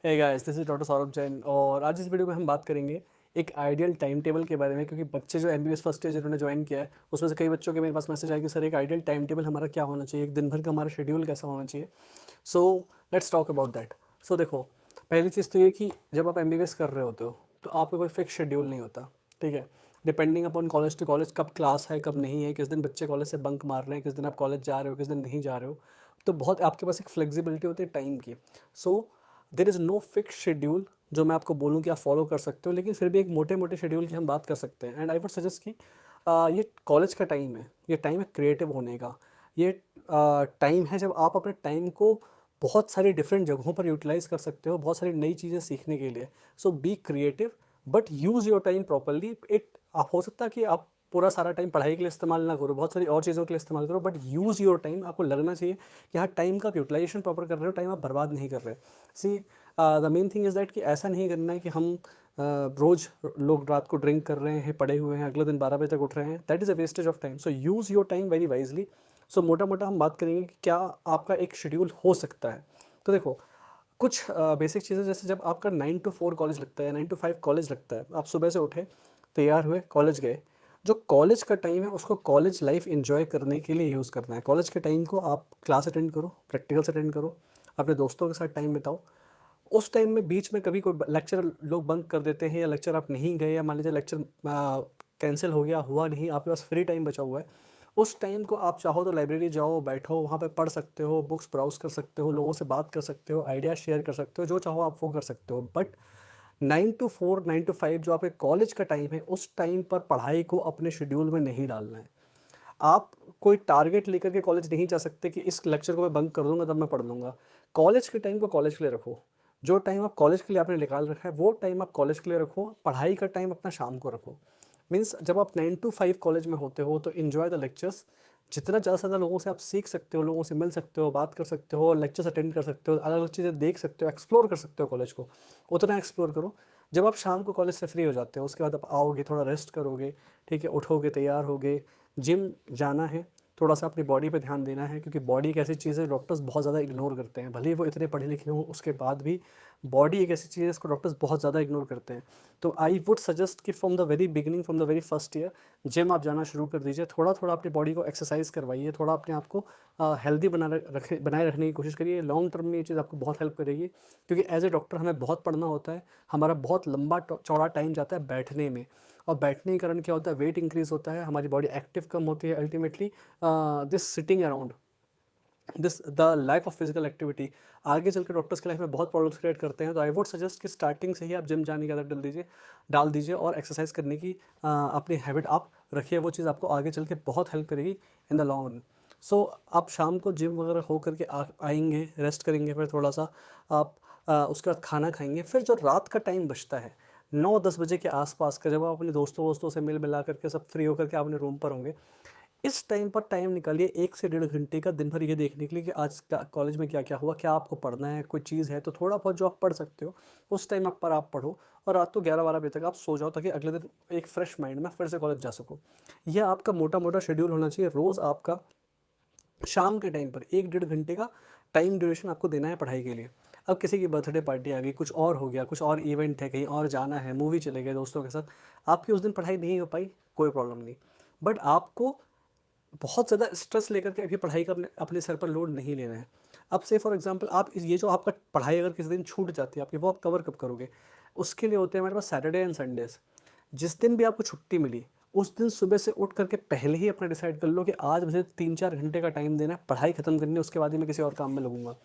Hey guys, this is doctor Saurabh Jain और आज इस वीडियो में हम बात करेंगे एक आइडियल टाइम टेबल के बारे में। क्योंकि बच्चे जो एमबीबीएस फर्स्ट ईयर जिन्होंने ज्वाइन किया है उसमें से कई बच्चों के मेरे पास मैसेज आया कि सर एक आइडियल टाइम टेबल हमारा क्या होना चाहिए, एक दिन भर का हमारा शेड्यूल कैसा होना चाहिए। So let's talk about that. So देखो, पहली चीज़ तो ये कि जब आप एमबीबीएस कर रहे होते हो तो आपका कोई फिक्स शेड्यूल नहीं होता। ठीक है, depending upon college to college कब क्लास है कब नहीं है, किस दिन बच्चे कॉलेज से बंक मार रहे हैं, किस दिन आप कॉलेज जा रहे हो, किस दिन नहीं जा रहे हो। तो बहुत आपके पास एक फ्लेक्सिबिलिटी होती है टाइम की। So there is no fix schedule जो मैं आपको बोलूँ कि आप फॉलो कर सकते हो, लेकिन फिर भी एक मोटे मोटे शेड्यूल की हम बात कर सकते हैं। एंड आई वुड सजेस्ट कि ये कॉलेज का टाइम है, ये टाइम है क्रिएटिव होने का। ये टाइम है जब आप अपने टाइम को बहुत सारी डिफरेंट जगहों पर यूटिलाइज कर सकते हो, बहुत सारी नई चीज़ें सीखने के लिए। So be creative but use your time properly. It आप हो सकता है कि आप पूरा सारा टाइम पढ़ाई के लिए इस्तेमाल ना करो, बहुत सारी और चीज़ों के लिए इस्तेमाल करो, बट यूज़ योर टाइम। आपको लगना चाहिए कि हाँ, टाइम का आप यूटिलाइजेशन प्रॉपर कर रहे हो, टाइम आप बर्बाद नहीं कर रहे। See the main thing is that कि ऐसा नहीं करना है कि हम रोज़ लोग रात को ड्रिंक कर रहे हैं, पड़े हुए हैं, अगले दिन 12 बजे तक उठ रहे हैं। That is a wastage of time. So use your time very wisely. So मोटा मोटा हम बात करेंगे कि क्या आपका एक शेड्यूल हो सकता है। तो देखो, कुछ बेसिक चीज़ें, जैसे जब आपका 9 to 4 कॉलेज लगता है, 9 to 5 कॉलेज लगता है, आप सुबह से उठे, तैयार हुए, कॉलेज गए। जो कॉलेज का टाइम है उसको कॉलेज लाइफ एंजॉय करने के लिए यूज़ करना है। कॉलेज के टाइम को आप क्लास अटेंड करो, प्रैक्टिकल्स अटेंड करो, अपने दोस्तों के साथ टाइम बिताओ। उस टाइम में बीच में कभी कोई लेक्चर लोग बंक कर देते हैं, या लेक्चर आप नहीं गए, या मान लीजिए लेक्चर कैंसिल हो गया, हुआ नहीं, आपके पास फ्री टाइम बचा हुआ है। उस टाइम को आप चाहो तो लाइब्रेरी जाओ, बैठो, वहाँ पे पढ़ सकते हो, बुक्स ब्राउज कर सकते हो, लोगों से बात कर सकते हो, आइडिया शेयर कर सकते हो, जो चाहो आप वो कर सकते हो। बट 9 to 4, 9 to 5 जो आपके कॉलेज का टाइम है, उस टाइम पर पढ़ाई को अपने शेड्यूल में नहीं डालना है। आप कोई टारगेट लेकर के कॉलेज नहीं जा सकते कि इस लेक्चर को मैं बंक कर दूंगा तब मैं पढ़ लूँगा। कॉलेज के टाइम को कॉलेज के लिए रखो। जो टाइम आप कॉलेज के लिए आपने निकाल रखा है वो टाइम आप कॉलेज के लिए रखो। पढ़ाई का टाइम अपना शाम को रखो। मीन्स जब आप 9 to 5 कॉलेज में होते हो तो इन्जॉय द लेक्चर्स। जितना ज़्यादा से ज़्यादा लोगों से आप सीख सकते हो, लोगों से मिल सकते हो, बात कर सकते हो, लेक्चर्स अटेंड कर सकते हो, अलग अलग चीज़ें देख सकते हो, एक्सप्लोर कर सकते हो कॉलेज को, उतना एक्सप्लोर करो। जब आप शाम को कॉलेज से फ्री हो जाते हो उसके बाद आप आओगे, थोड़ा रेस्ट करोगे, ठीक है, उठोगे, तैयार होगे, जिम जाना है, थोड़ा सा अपनी बॉडी पे ध्यान देना है। क्योंकि बॉडी एक ऐसी चीज़ है डॉक्टर्स बहुत ज़्यादा इग्नोर करते हैं, भले ही वो इतने पढ़े लिखे हों उसके बाद भी बॉडी एक ऐसी चीज़ है इसको डॉक्टर्स बहुत ज़्यादा इग्नोर करते हैं। तो आई वुड सजेस्ट कि from the very beginning, from the very first year, gym आप जाना शुरू कर दीजिए। थोड़ा थोड़ा अपनी बॉडी को एक्सरसाइज करवाइए, थोड़ा अपने आप को हेल्दी बनाए रखने की कोशिश करिए। लॉन्ग टर्म में ये चीज़ आपको बहुत हेल्प करेगी। क्योंकि एज ए डॉक्टर हमें बहुत पढ़ना होता है, हमारा बहुत लंबा चौड़ा टाइम जाता है बैठने में, और बैठने के कारण क्या होता है, वेट इंक्रीज होता है, हमारी बॉडी एक्टिव कम होती है। Ultimately this sitting around, this the lack of physical activity आगे चल के डॉक्टर्स की लाइफ में बहुत प्रॉब्लम्स क्रिएट करते हैं। तो आई वुड सजेस्ट कि स्टार्टिंग से ही आप जिम जाने की आदत डाल दीजिए और एक्सरसाइज करने की अपनी हैबिट आप रखिए। वो चीज़ आपको आगे चल के बहुत हेल्प करेगी इन द लॉन्ग रन। सो आप शाम को जिम वगैरह हो करके आएंगे, रेस्ट करेंगे, फिर थोड़ा सा आप उसके बाद खाना खाएंगे। फिर जो रात का टाइम बचता है 9-10 बजे के आसपास का, जब आप अपने दोस्तों वोस्तों से मिल मिला करके सब फ्री होकर के अपने रूम पर होंगे, इस टाइम पर टाइम निकालिए 1 से 1.5 घंटे का दिन भर ये देखने के लिए कि आज कॉलेज में क्या क्या हुआ, क्या आपको पढ़ना है, कोई चीज़ है तो थोड़ा बहुत जो आप पढ़ सकते हो उस टाइम आप पर आप पढ़ो। और रात को 11-12 बजे तक आप सो जाओ, ताकि अगले दिन एक फ्रेश माइंड में फिर से कॉलेज जा सको। यह आपका मोटा मोटा शेड्यूल होना चाहिए। रोज़ आपका शाम के टाइम पर 1-1.5 घंटे का टाइम ड्यूरेशन आपको देना है पढ़ाई के लिए। अब किसी की बर्थडे पार्टी आ गई, कुछ और हो गया, कुछ और इवेंट है, कहीं और जाना है, मूवी चले गए दोस्तों के साथ, आपकी उस दिन पढ़ाई नहीं हो पाई, कोई प्रॉब्लम नहीं। बट आपको बहुत ज़्यादा स्ट्रेस लेकर के अभी पढ़ाई का अपने अपने सर पर लोड नहीं लेना है। अब से फॉर एग्जांपल आप ये जो आपका पढ़ाई अगर किसी दिन छूट जाती है आपकी, वो आप कवर कब करोगे? उसके लिए होते हैं हमारे पास सैटरडे एंड संडेज़। जिस दिन भी आपको छुट्टी मिली, उस दिन सुबह से उठ करके पहले ही अपना डिसाइड कर लो कि आज मुझे 3-4 घंटे का टाइम देना है, पढ़ाई खत्म करनी है, उसके बाद ही मैं किसी और काम में लगूंगा।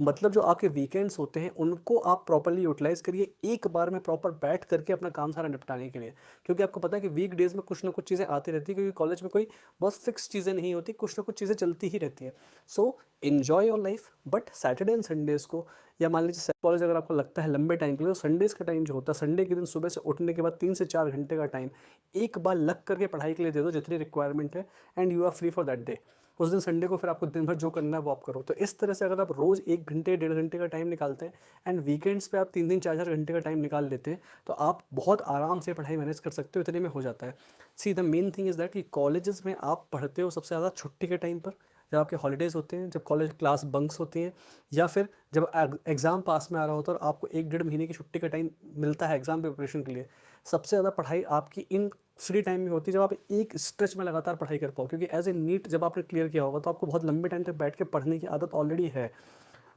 मतलब जो आपके वीकेंड्स होते हैं उनको आप प्रॉपर्ली यूटिलाइज करिए, एक बार में प्रॉपर बैठ करके अपना काम सारा निपटाने के लिए। क्योंकि आपको पता है कि वीक डेज में कुछ ना कुछ चीज़ें आती रहती है, क्योंकि कॉलेज में कोई बहुत फिक्स चीज़ें नहीं होती, कुछ ना कुछ चीज़ें चलती ही रहती है। सो enjoy your life, but Saturday and Sundays को, या मान लीजिए कॉलेज अगर आपको लगता है लंबे टाइम के लिए, तो संडेज़ का टाइम जो होता है, संडे के दिन सुबह से उठने के बाद 3 से 4 घंटे का टाइम एक बार लग करके पढ़ाई के लिए दे दो, जितनी रिक्वायरमेंट है, and you are free for that day. उस दिन संडे को फिर आपको दिन भर जो करना है वो आप करो। तो इस तरह से अगर आप रोज़ 1 घंटे 1.5 घंटे का टाइम निकालते हैं, एंड वीकेंड्स पे आप 3-3 4-4 घंटे का टाइम निकाल लेते हैं, तो आप बहुत आराम से पढ़ाई मैनेज कर सकते हो, इतने में हो जाता है। See the main thing is that कि कॉलेजेस में आप पढ़ते हो सबसे ज़्यादा छुट्टी के टाइम पर, जब आपके हॉलीडेज़ होते हैं, जब कॉलेज क्लास बंक्स होती हैं, या फिर जब एग्ज़ाम पास में आ रहा होता है और आपको 1 डेढ़ महीने की छुट्टी का टाइम मिलता है एग्ज़ाम प्रिपरेशन के लिए। सबसे ज़्यादा पढ़ाई आपकी इन फ्री टाइम में होती है जब आप एक स्ट्रेच में लगातार पढ़ाई कर पाओ, क्योंकि एज ए नीट जब आपने क्लियर किया होगा तो आपको बहुत लंबे टाइम तक बैठ के पढ़ने की आदत ऑलरेडी है।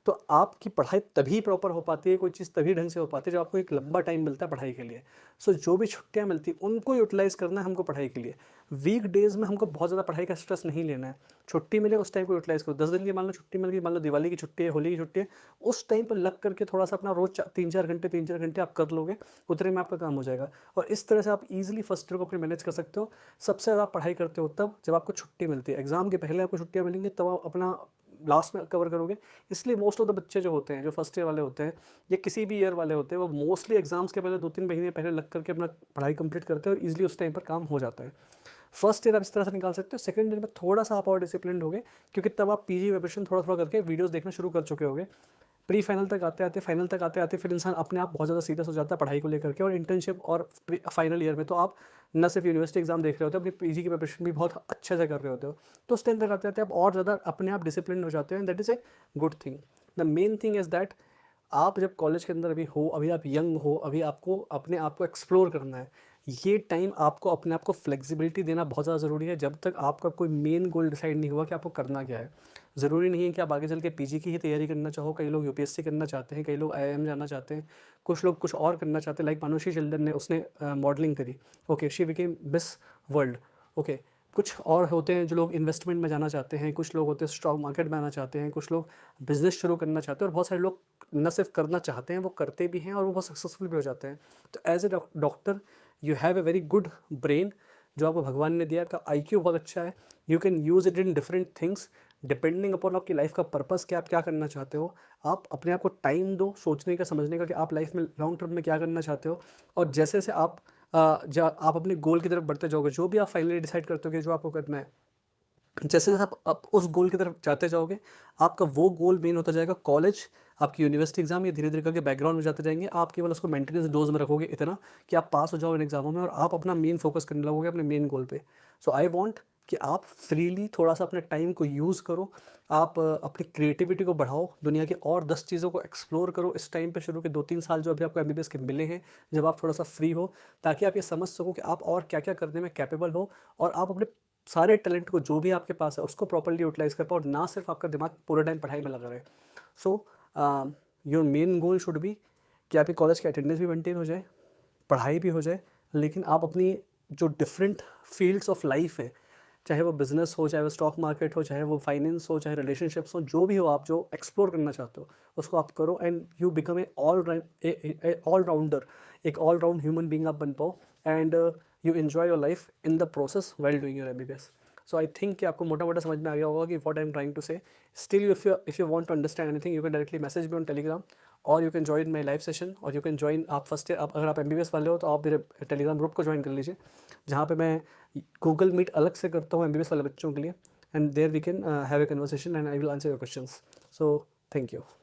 तो आपकी पढ़ाई तभी प्रॉपर हो पाती है, कोई चीज़ तभी ढंग से हो पाती है जब आपको एक लंबा टाइम मिलता है पढ़ाई के लिए। सो जो भी छुट्टियाँ मिलती हैं उनको यूटिलाइज़ करना है हमको पढ़ाई के लिए। वीक डेज़ में हमको बहुत ज़्यादा पढ़ाई का स्ट्रेस नहीं लेना है। छुट्टी मिले उस टाइम को यूटिलाइज़ करो। 10 दिन की मान लो छुट्टी मिल गई, मान लो दिवाली की छुट्टी है, होली की छुट्टी है, उस टाइम पर लग करके थोड़ा-सा अपना रोज़ 3-4 घंटे आप कर लोगे, उतने में आपका काम हो जाएगा। और इस तरह से आप ईज़िली फर्स्ट ईयर को अपने मैनेज कर सकते हो। सबसे ज़्यादा आप पढ़ाई करते हो तब जब आपको छुट्टी मिलती है। एग्ज़ाम के पहले आपको छुट्टियाँ मिलेंगी तब आप अपना लास्ट में कवर करोगे। इसलिए मोस्ट ऑफ द बच्चे जो होते हैं, जो फर्स्ट ईयर वाले होते हैं या किसी भी ईयर वाले होते हैं, वो मोस्टली एग्जाम्स के पहले 2-3 महीने पहले लग करके अपना पढ़ाई कंप्लीट करते हैं और ईजिली उस टाइम पर काम हो जाता है। फर्स्ट ईयर आप इस तरह से निकाल सकते हो। सेकंड ईयर में थोड़ा सा आप और डिसिप्लिन होगे, क्योंकि तब आप पीजी प्रिपरेशन थोड़ा थोड़ा करके वीडियोस देखना शुरू कर चुके होगे। प्री फाइनल तक आते आते, फाइनल तक आते आते फिर इंसान अपने आप बहुत ज़्यादा सीरियस हो जाता है पढ़ाई को लेकर के। और इंटर्नशिप और फाइनल ईयर में तो आप न सिर्फ यूनिवर्सिटी एग्जाम देख रहे होते हो, अपनी पीजी की प्रिपरेशन भी बहुत अच्छे से कर रहे होते हो। तो उस टाइम तक आते आते आप और ज़्यादा अपने आप डिसिप्लिन हो जाते हो, and that is a good thing. The main thing is that आप जब कॉलेज के अंदर अभी हो, अभी आप यंग हो, अभी आपको अपने आप को एक्सप्लोर करना है। ये टाइम आपको अपने आप को फ्लेक्सिबिलिटी देना बहुत ज़्यादा ज़रूरी है, जब तक आपका कोई मेन गोल डिसाइड नहीं हुआ कि आपको करना क्या है। ज़रूरी नहीं है कि आप आगे चल के पीजी की ही तैयारी करना चाहो। कई लोग यूपीएससी करना चाहते हैं, कई लोग आईआईएम जाना चाहते हैं, कुछ लोग कुछ और करना चाहते हैं। लाइक मानुषी चिल्ड्रन ने, उसने मॉडलिंग करी, okay, she became miss world, okay. कुछ और होते हैं जो लोग इन्वेस्टमेंट में जाना चाहते हैं, कुछ लोग होते हैं स्टॉक मार्केट में आना चाहते हैं, कुछ लोग बिजनेस शुरू करना चाहते हैं, और बहुत सारे लोग न सिर्फ करना चाहते हैं, वो करते भी हैं और वो बहुत सक्सेसफुल भी हो जाते हैं। तो as a doctor you have a very good brain जो आपको भगवान ने दिया। आपका आईक्यू बहुत अच्छा है। You can use it in different things depending upon आपकी लाइफ का पर्पस क्या, आप क्या करना चाहते हो। आप अपने आप को टाइम दो सोचने का, समझने का कि आप लाइफ में लॉन्ग टर्म में क्या करना चाहते हो। और जैसे जैसे आप अपने गोल की तरफ बढ़ते जाओगे, जो भी आप फाइनली डिसाइड करते हो कि जो आपको करना है, जैसे जैसे आप उस गोल की तरफ जाते जाओगे, आपका वो गोल मेन होता जाएगा कॉलेज, आपकी यूनिवर्सिटी एग्जाम, ये धीरे धीरे करके बैकग्राउंड में जाते जाएंगे। आप केवल उसको मेंटेनेंस डोज में रखोगे इतना कि आप पास हो जाओ इन एग्जामों में, और आप अपना मेन फोकस करने लगोगे अपने मेन गोल पे। सो आई वांट कि आप फ्रीली थोड़ा सा अपने टाइम को यूज़ करो। आप अपनी क्रिएटिविटी को बढ़ाओ, दुनिया की और 10 चीज़ों को एक्सप्लोर करो इस टाइम पे, शुरू के 2-3 साल जो अभी आपको एमबीबीएस के मिले हैं, जब आप थोड़ा सा फ्री हो, ताकि आप ये समझ सको कि आप और क्या क्या करने में कैपेबल हो, और आप अपने सारे टैलेंट को जो भी आपके पास है उसको प्रॉपर्ली यूटिलाइज कर पाओ, और ना सिर्फ आपका दिमाग पूरे टाइम पढ़ाई में लगा रहे। So your main goal should be कि आपकी कॉलेज की अटेंडेंस भी मेंटेन हो जाए, पढ़ाई भी हो जाए, लेकिन आप अपनी जो डिफरेंट फील्ड्स ऑफ लाइफ है, चाहे वो बिजनेस हो, चाहे वो स्टॉक मार्केट हो, चाहे वो फाइनेंस हो, चाहे रिलेशनशिप्स हो, जो भी हो, आप जो एक्सप्लोर करना चाहते हो उसको आप करो, and you become a all rounder, एक ऑल राउंड ह्यूमन बींग आप बन पाओ, and you enjoy your life in the process well doing your MBBS. So I think कि आपको मोटा मोटा समझ में आ गया होगा कि what I am trying to say. Still if you want to understand anything, you can directly message me on Telegram, और you can join my live session, और यू कैन ज्वाइन, आप फर्स्ट ईयर, आप अगर आप MBBS वाले हो तो आप मेरे टेलीग्राम ग्रुप को ज्वाइन कर लीजिए, जहाँ पे मैं गूगल मीट अलग से करता हूँ एमबीबीएस वाले बच्चों के लिए, and there we can have a conversation and I will answer your questions. So thank you.